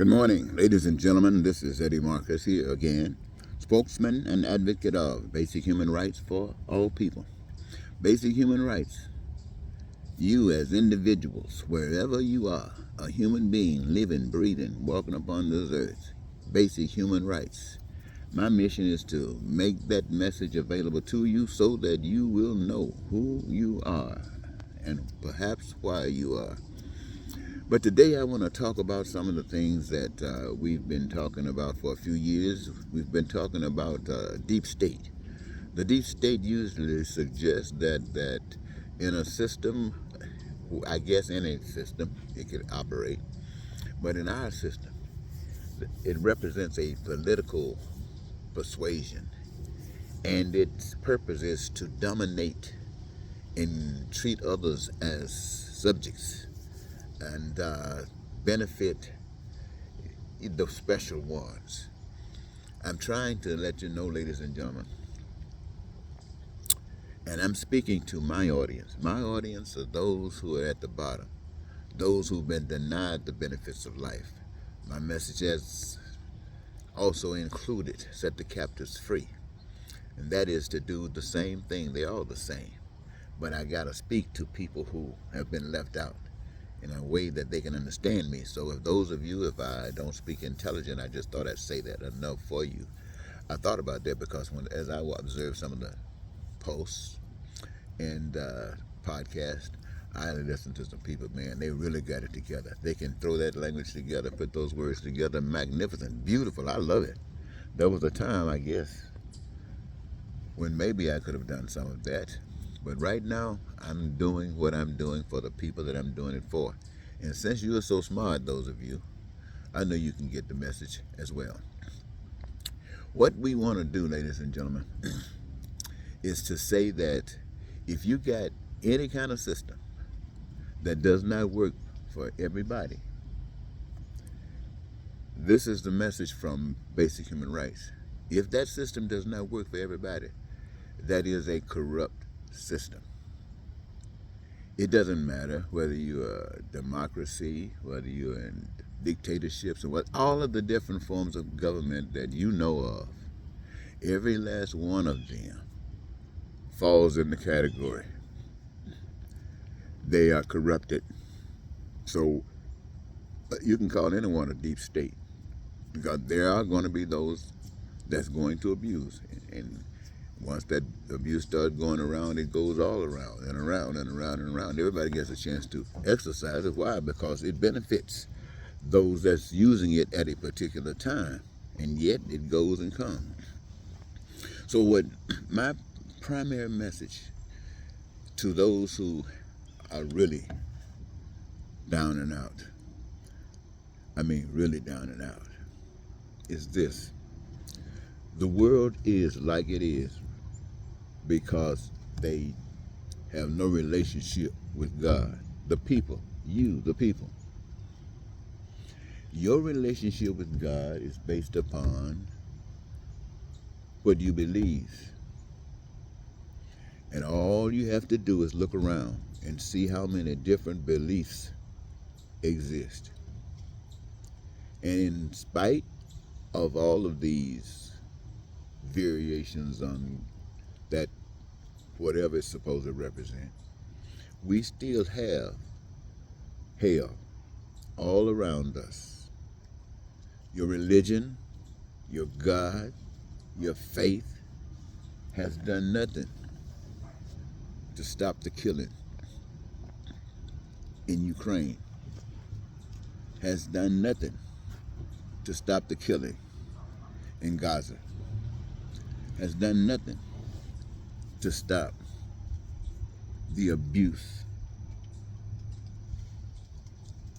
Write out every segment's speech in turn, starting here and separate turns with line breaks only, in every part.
Good morning, ladies and gentlemen. This is Eddie Marcus here again, spokesman and advocate of basic human rights for all people. Basic human rights. You as individuals, wherever you are, a human being living, breathing, walking upon this earth. Basic human rights. My mission is to make that message available to you so that you will know who you are and perhaps why you are. But today I want to talk about some of the things that we've been talking about for a few years. We've been talking about deep state. The deep state usually suggests that in a system, I guess in a system, it could operate. But in our system, it represents a political persuasion. And its purpose is to dominate and treat others as subjects and benefit the special ones. I'm trying to let you know, ladies and gentlemen, and I'm speaking to my audience. My audience are those who are at the bottom, those who've been denied the benefits of life. My message has also included set the captives free, and that is to do the same thing. They're all the same, but I gotta speak to people who have been left out in a way that they can understand me. So if those of you, if I don't speak intelligent, I just thought I'd say that enough for you. I thought about that because as I observed some of the posts and podcasts, I listened to some people, man, they really got it together. They can throw that language together, put those words together, magnificent, beautiful. I love it. There was a time, I guess, when maybe I could have done some of that. But right now, I'm doing what I'm doing for the people that I'm doing it for. And since you are so smart, those of you, I know you can get the message as well. What we want to do, ladies and gentlemen, is to say that if you got any kind of system that does not work for everybody, this is the message from Basic Human Rights. If that system does not work for everybody, that is a corrupt system. It doesn't matter whether you're a democracy, whether you're in dictatorships, or what, all of the different forms of government that you know of, every last one of them falls in the category. They are corrupted. So you can call anyone a deep state because there are going to be those that's going to abuse. And once that abuse starts going around, it goes all around and around and around and around. Everybody gets a chance to exercise it. Why? Because it benefits those that's using it at a particular time. And yet it goes and comes. So what my primary message to those who are really down and out, I mean really down and out, is this. The world is like it is because they have no relationship with God. The people, you, the people. Your relationship with God is based upon what you believe. And all you have to do is look around and see how many different beliefs exist. And in spite of all of these variations on that, whatever it's supposed to represent, we still have hell all around us. Your religion, your God, your faith has done nothing to stop the killing in Ukraine, has done nothing to stop the killing in Gaza, has done nothing to stop the abuse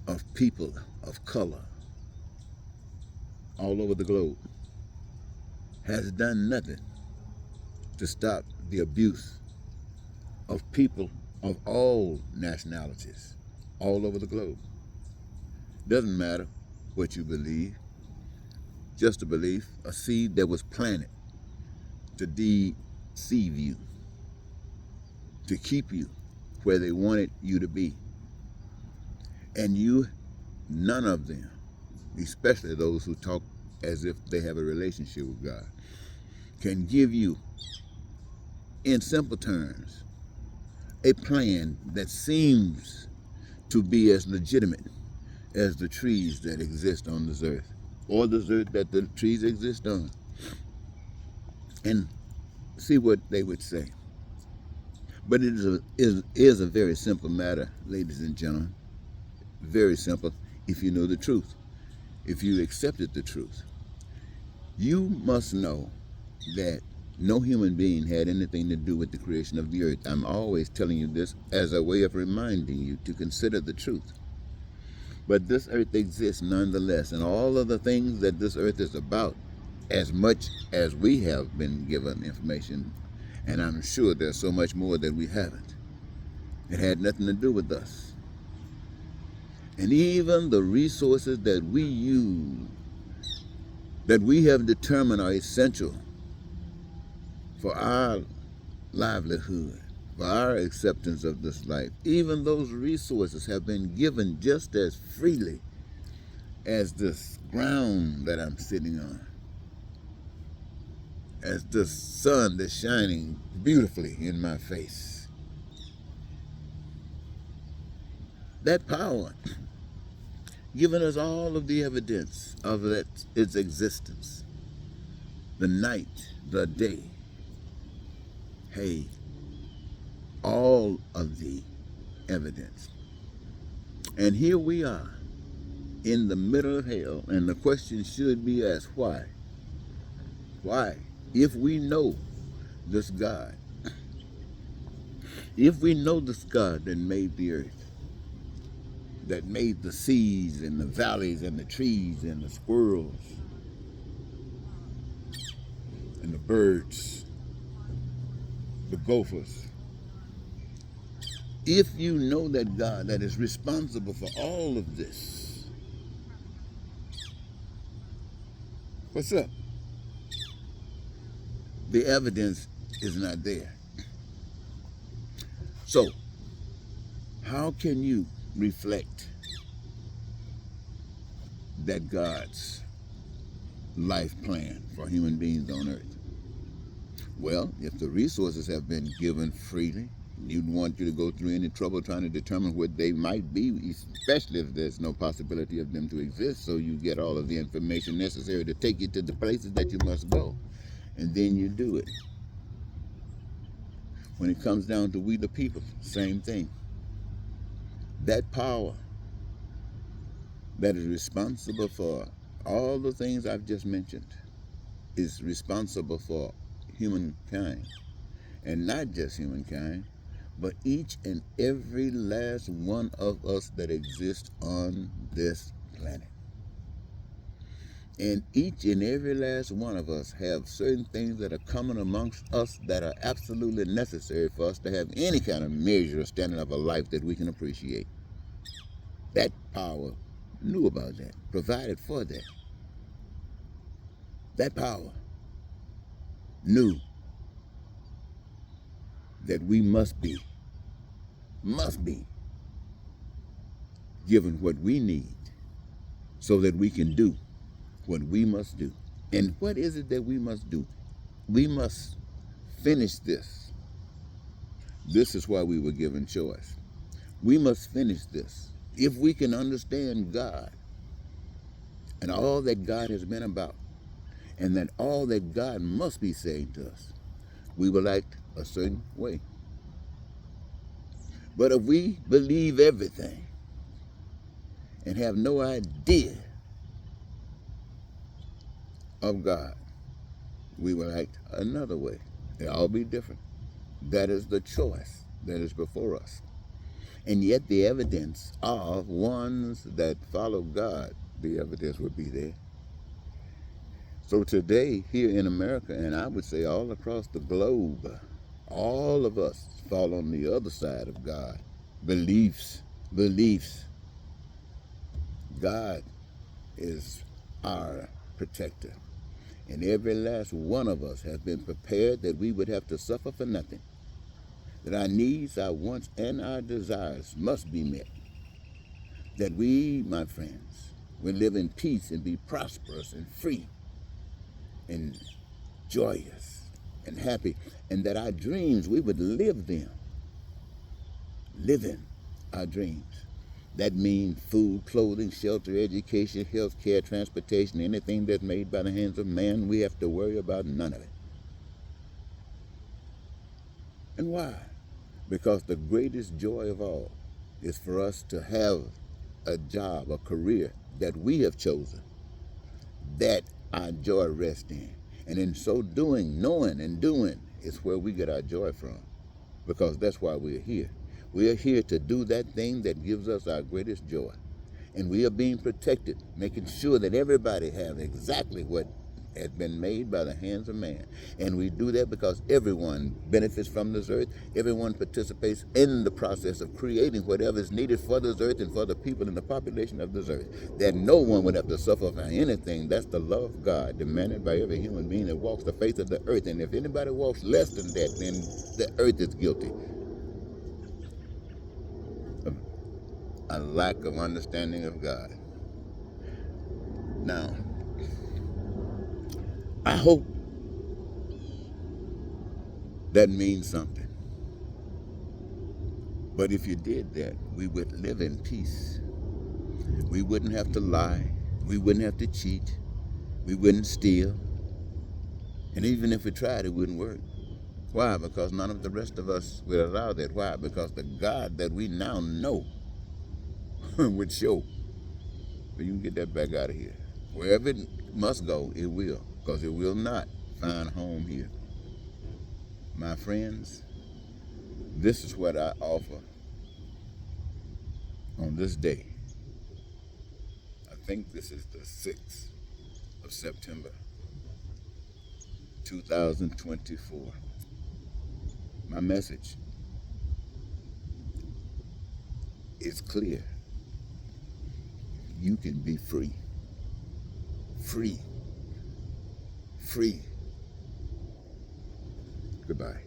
of people of color all over the globe, has done nothing to stop the abuse of people of all nationalities all over the globe. Doesn't matter what you believe, just a belief, a seed that was planted to deceive you, to keep you where they wanted you to be. And you, none of them especially those who talk as if they have a relationship with God, can give you, in simple terms, a plan that seems to be as legitimate as the trees that exist on this earth, or this earth that the trees exist on, and see what they would say. But it is a very simple matter, ladies and gentlemen. Very simple if you know the truth. If you accepted the truth, you must know that no human being had anything to do with the creation of the earth. I'm always telling you this as a way of reminding you to consider the truth. But this earth exists nonetheless, and all of the things that this earth is about, as much as we have been given information, and I'm sure there's so much more that we haven't, it had nothing to do with us. And even the resources that we use, that we have determined are essential for our livelihood, for our acceptance of this life, even those resources have been given just as freely as this ground that I'm sitting on, as the sun that's shining beautifully in my face. That power, giving us all of the evidence of its existence, the night, the day, hey, all of the evidence. And here we are in the middle of hell, and the question should be asked, why? Why? If we know this God, if we know this God that made the earth, that made the seas and the valleys and the trees and the squirrels and the birds, the gophers, if you know that God that is responsible for all of this, what's up? The evidence is not there. So, how can you reflect that God's life plan for human beings on earth? Well, if the resources have been given freely, you'd want you to go through any trouble trying to determine what they might be, especially if there's no possibility of them to exist, so you get all of the information necessary to take you to the places that you must go, and then you do it. When it comes down to we the people, same thing. That power that is responsible for all the things I've just mentioned is responsible for humankind. And not just humankind, but each and every last one of us that exists on this planet. And each and every last one of us have certain things that are common amongst us that are absolutely necessary for us to have any kind of measure or standard of a life that we can appreciate. That power knew about that, provided for that. That power knew that we must be given what we need so that we can do what we must do. And what is it that we must do? We must finish this. This is why we were given choice. We must finish this. If we can understand God and all that God has been about, and that all that God must be saying to us, we will act a certain way. But if we believe everything and have no idea of God, we will act another way. They'll all be different. That is the choice that is before us. And yet the evidence of ones that follow God, the evidence would be there. So today, here in America, and I would say all across the globe, all of us fall on the other side of God. Beliefs. God is our protector. And every last one of us has been prepared that we would have to suffer for nothing. That our needs, our wants, and our desires must be met. That we, my friends, We live in peace and be prosperous and free and joyous and happy, and that our dreams, we would live them, living our dreams. That means food, clothing, shelter, education, health care, transportation, anything that's made by the hands of man, we have to worry about none of it. And why? Because the greatest joy of all is for us to have a job, a career that we have chosen, that our joy rests in. And in so doing, knowing and doing is where we get our joy from, because that's why we're here. We are here to do that thing that gives us our greatest joy. And we are being protected, making sure that everybody has exactly what has been made by the hands of man. And we do that because everyone benefits from this earth. Everyone participates in the process of creating whatever is needed for this earth and for the people in the population of this earth. That no one would have to suffer for anything. That's the love of God demanded by every human being that walks the face of the earth. And if anybody walks less than that, then the earth is guilty. A lack of understanding of God. Now, I hope that means something. But if you did that, we would live in peace. We wouldn't have to lie. We wouldn't have to cheat. We wouldn't steal. And even if we tried, it wouldn't work. Why? Because none of the rest of us would allow that. Why? Because the God that we now know would show. But you can get that back out of here. Wherever it must go, it will. Because it will not find home here. My friends, this is what I offer on this day. I think this is the 6th of September, 2024. My message is clear. You can be free. Free. Free. Goodbye.